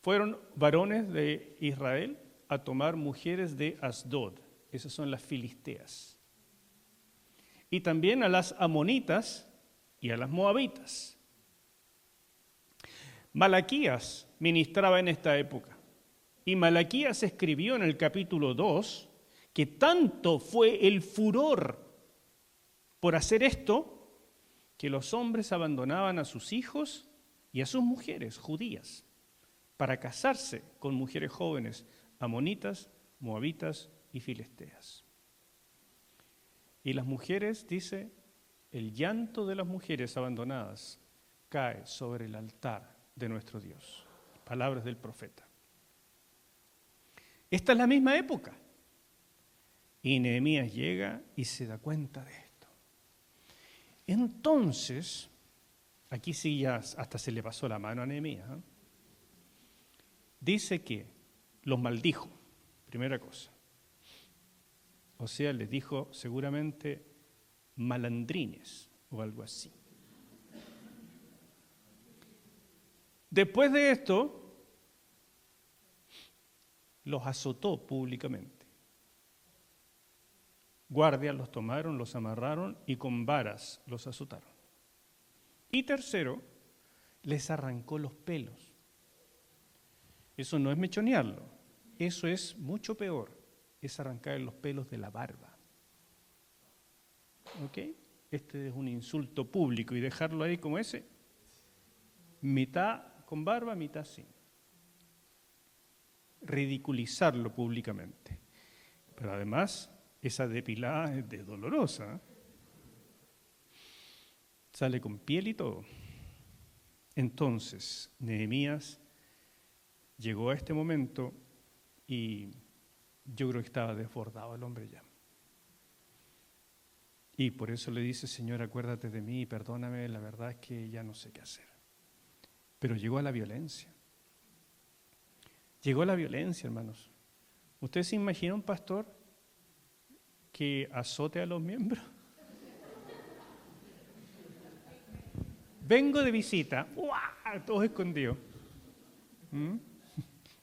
Fueron varones de Israel a tomar mujeres de Asdod, esas son las filisteas. y también a las amonitas y a las moabitas. Malaquías ministraba en esta época, y Malaquías escribió en el capítulo 2 que tanto fue el furor por hacer esto, que los hombres abandonaban a sus hijos y a sus mujeres judías para casarse con mujeres jóvenes amonitas, moabitas y filisteas. Y las mujeres, dice, el llanto de las mujeres abandonadas cae sobre el altar de nuestro Dios. Palabras del profeta. Esta es la misma época. Y Nehemías llega y se da cuenta de esto. Entonces, aquí sí ya hasta se le pasó la mano a Nehemías, ¿eh? Dice que los maldijo, primera cosa. O sea, les dijo seguramente malandrines o algo así. Después de esto, los azotó públicamente. Guardias los tomaron, los amarraron y con varas los azotaron. Y tercero, les arrancó los pelos. Eso no es mechonearlo, eso es mucho peor, es arrancar los pelos de la barba. ¿Ok? Este es un insulto público y dejarlo ahí como ese, mitad con barba, mitad sin. Ridiculizarlo públicamente. Pero además, esa depilada es dolorosa. Sale con piel y todo. Entonces, Nehemías llegó a este momento y yo creo que estaba desbordado el hombre ya. Y por eso le dice, Señor, acuérdate de mí y perdóname, la verdad es que ya no sé qué hacer. Pero llegó a la violencia. Llegó a la violencia, hermanos. ¿Usted se imagina un pastor que azote a los miembros? Vengo de visita, ¡uah! Todos escondidos.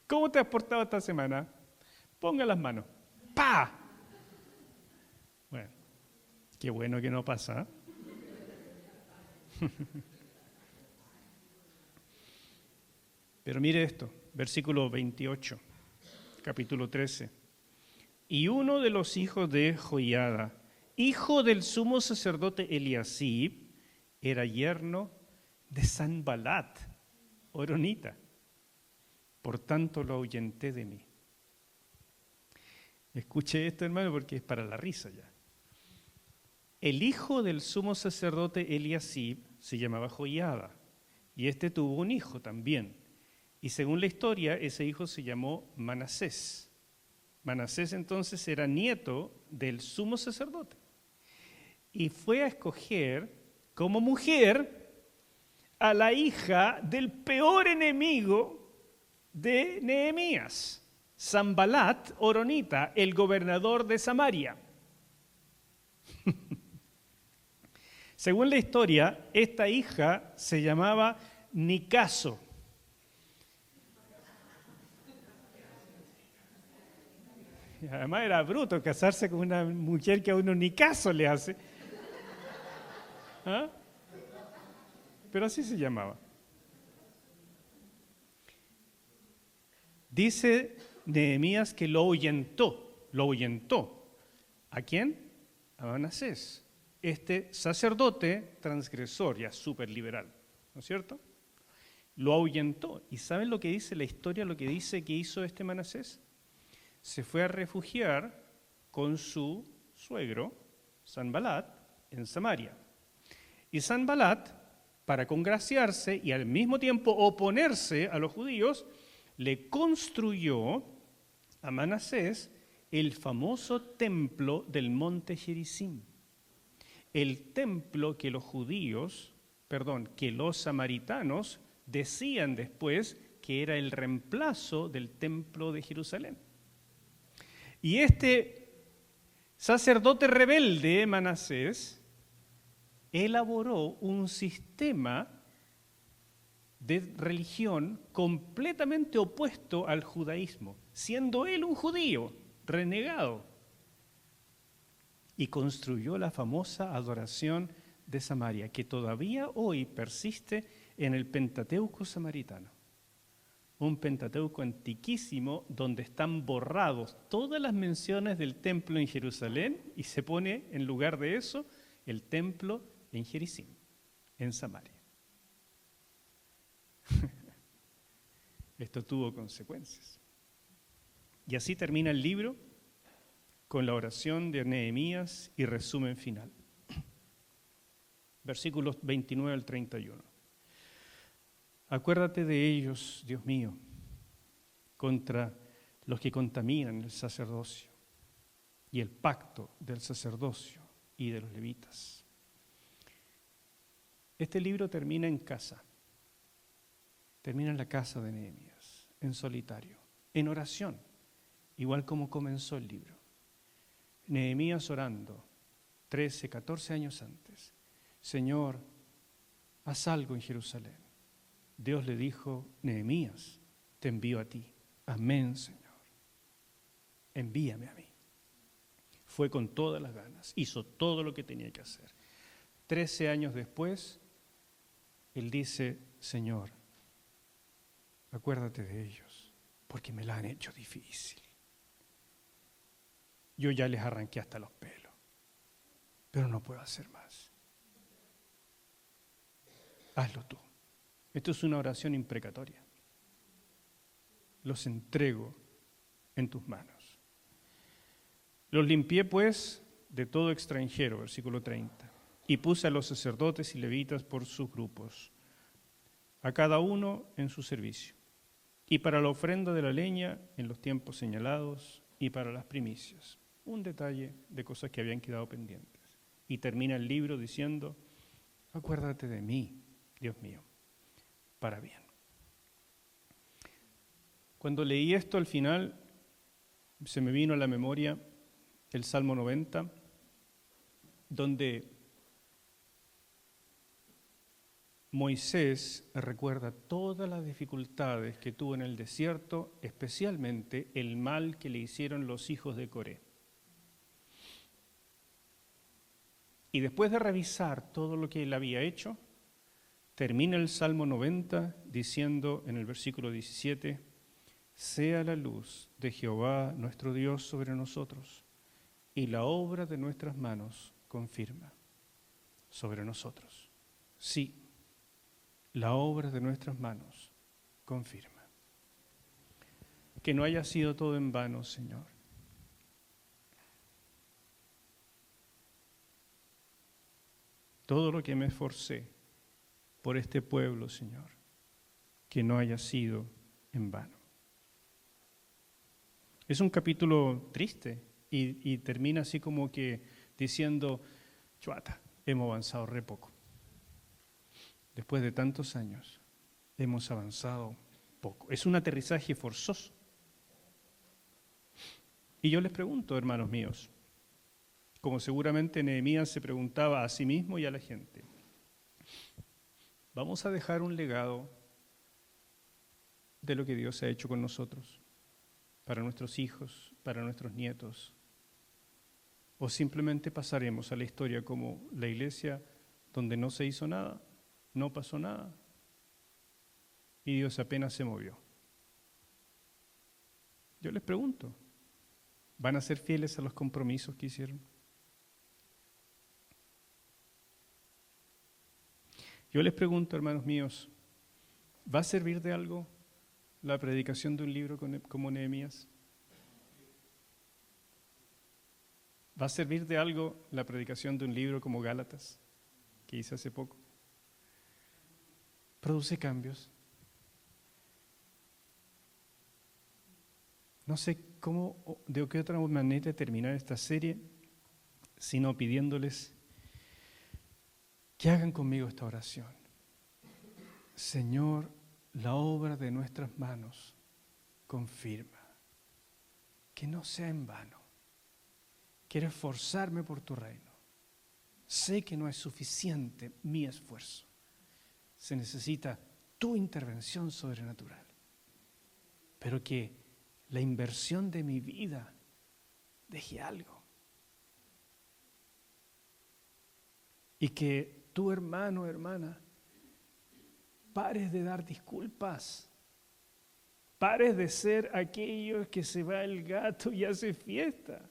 ¿Cómo te has portado esta semana? Ponga las manos. ¡Pah! Bueno, qué bueno que no pasa. Pero mire esto, versículo 28, capítulo 13. Y uno de los hijos de Joiada, hijo del sumo sacerdote Eliasib, era yerno de Sanbalat, horonita. Por tanto lo ahuyenté de mí. Escuche esto, hermano, porque es para la risa ya. El hijo del sumo sacerdote Eliasib se llamaba Joiada, y este tuvo un hijo también. Y según la historia, ese hijo se llamó Manasés. Manasés entonces era nieto del sumo sacerdote. Y fue a escoger como mujer a la hija del peor enemigo de Nehemías, Sanbalat, horonita, el gobernador de Samaria. Según la historia, esta hija se llamaba Nicaso. Y además era bruto casarse con una mujer que a uno ni caso le hace. ¿Ah? Pero así se llamaba. Dice Nehemías que lo ahuyentó. ¿A quién? A Manasés, este sacerdote transgresor, ya súper liberal, ¿no es cierto? Lo ahuyentó. ¿Y saben lo que dice la historia, lo que dice que hizo este Manasés? Se fue a refugiar con su suegro, Sanbalat, en Samaria. Y Sanbalat, para congraciarse y al mismo tiempo oponerse a los judíos, le construyó a Manasés el famoso templo del monte Gerizim. El templo que que los samaritanos decían después que era el reemplazo del templo de Jerusalén. Y este sacerdote rebelde, Manasés, elaboró un sistema de religión completamente opuesto al judaísmo, siendo él un judío renegado. y construyó la famosa adoración de Samaria, que todavía hoy persiste en el Pentateuco samaritano. Un Pentateuco antiquísimo donde están borrados todas las menciones del templo en Jerusalén y se pone en lugar de eso el templo en Gerizim, en Samaria. Esto tuvo consecuencias. Y así termina el libro con la oración de Nehemías y resumen final. Versículos 29 al 31. Acuérdate de ellos, Dios mío, contra los que contaminan el sacerdocio y el pacto del sacerdocio y de los levitas. Este libro termina en casa, termina en la casa de Nehemías, en solitario, en oración, igual como comenzó el libro. Nehemías orando 13, 14 años antes. Señor, haz algo en Jerusalén. Dios le dijo, Nehemías, te envío a ti. Amén, Señor. Envíame a mí. Fue con todas las ganas, hizo todo lo que tenía que hacer. 13 años después, él dice, Señor, acuérdate de ellos, porque me la han hecho difícil. Yo ya les arranqué hasta los pelos, pero no puedo hacer más. Hazlo tú. Esto es una oración imprecatoria. Los entrego en tus manos. Los limpié, pues, de todo extranjero, versículo 30, y puse a los sacerdotes y levitas por sus grupos, a cada uno en su servicio, y para la ofrenda de la leña en los tiempos señalados, y para las primicias. Un detalle de cosas que habían quedado pendientes. Y termina el libro diciendo, acuérdate de mí, Dios mío, para bien. Cuando leí esto al final, se me vino a la memoria el Salmo 90, donde Moisés recuerda todas las dificultades que tuvo en el desierto, especialmente el mal que le hicieron los hijos de Coré. Y después de revisar todo lo que él había hecho, termina el Salmo 90 diciendo en el versículo 17, sea la luz de Jehová nuestro Dios sobre nosotros, y la obra de nuestras manos confirma sobre nosotros. Sí, la obra de nuestras manos confirma. Que no haya sido todo en vano, Señor. Todo lo que me esforcé por este pueblo, Señor, que no haya sido en vano. Es un capítulo triste y termina así como que diciendo, chuata, hemos avanzado re poco. Después de tantos años, hemos avanzado poco. Es un aterrizaje forzoso. Y yo les pregunto, hermanos míos, como seguramente Nehemías se preguntaba a sí mismo y a la gente, ¿vamos a dejar un legado de lo que Dios ha hecho con nosotros, para nuestros hijos, para nuestros nietos? ¿O simplemente pasaremos a la historia como la iglesia donde no se hizo nada, no pasó nada y Dios apenas se movió? Yo les pregunto, ¿van a ser fieles a los compromisos que hicieron? Yo les pregunto, hermanos míos, ¿va a servir de algo la predicación de un libro como Nehemías? ¿Va a servir de algo la predicación de un libro como Gálatas, que hice hace poco? ¿Produce cambios? No sé cómo, de qué otra manera terminar esta serie, sino pidiéndoles que hagan conmigo esta oración. Señor, la obra de nuestras manos confirma. Que no sea en vano. Quiero esforzarme por tu reino. Sé que no es suficiente mi esfuerzo. Se necesita tu intervención sobrenatural. Pero que la inversión de mi vida deje algo. Y que tu hermano, hermana, pares de dar disculpas. Pares de ser aquellos que se va el gato y hace fiesta.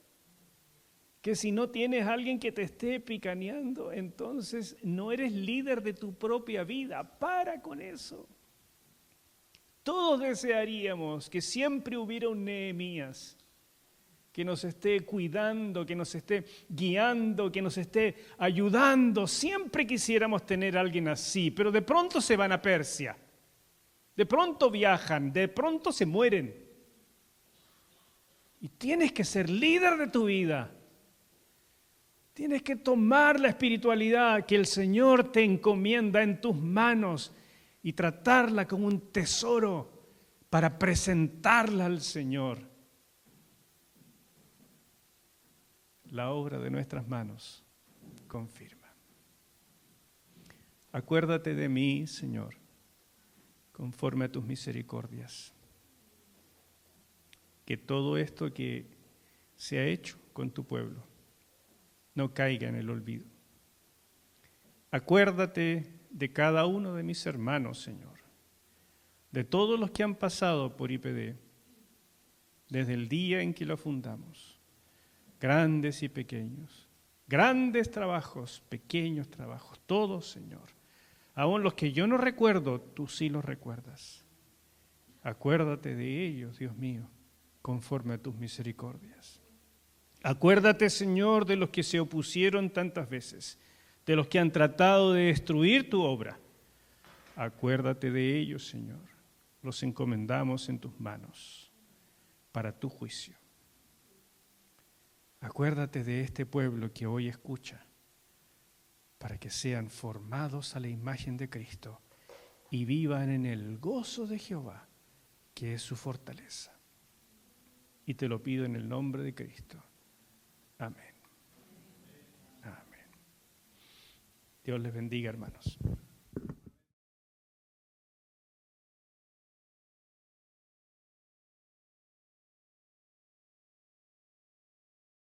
Que si no tienes a alguien que te esté picaneando, entonces no eres líder de tu propia vida. Para con eso. Todos desearíamos que siempre hubiera un Nehemías que nos esté cuidando, que nos esté guiando, que nos esté ayudando. Siempre quisiéramos tener a alguien así, pero de pronto se van a Persia, de pronto viajan, de pronto se mueren. Y tienes que ser líder de tu vida. Tienes que tomar la espiritualidad que el Señor te encomienda en tus manos y tratarla como un tesoro para presentarla al Señor. La obra de nuestras manos confirma. Acuérdate de mí, Señor, conforme a tus misericordias. Que todo esto que se ha hecho con tu pueblo no caiga en el olvido. Acuérdate de cada uno de mis hermanos, Señor, de todos los que han pasado por IPD, desde el día en que lo fundamos, grandes y pequeños, grandes trabajos, pequeños trabajos, todos, Señor. Aún los que yo no recuerdo, tú sí los recuerdas. Acuérdate de ellos, Dios mío, conforme a tus misericordias. Acuérdate, Señor, de los que se opusieron tantas veces, de los que han tratado de destruir tu obra. Acuérdate de ellos, Señor. Los encomendamos en tus manos para tu juicio. Acuérdate de este pueblo que hoy escucha, para que sean formados a la imagen de Cristo y vivan en el gozo de Jehová, que es su fortaleza. Y te lo pido en el nombre de Cristo. Amén. Amén. Dios les bendiga, hermanos.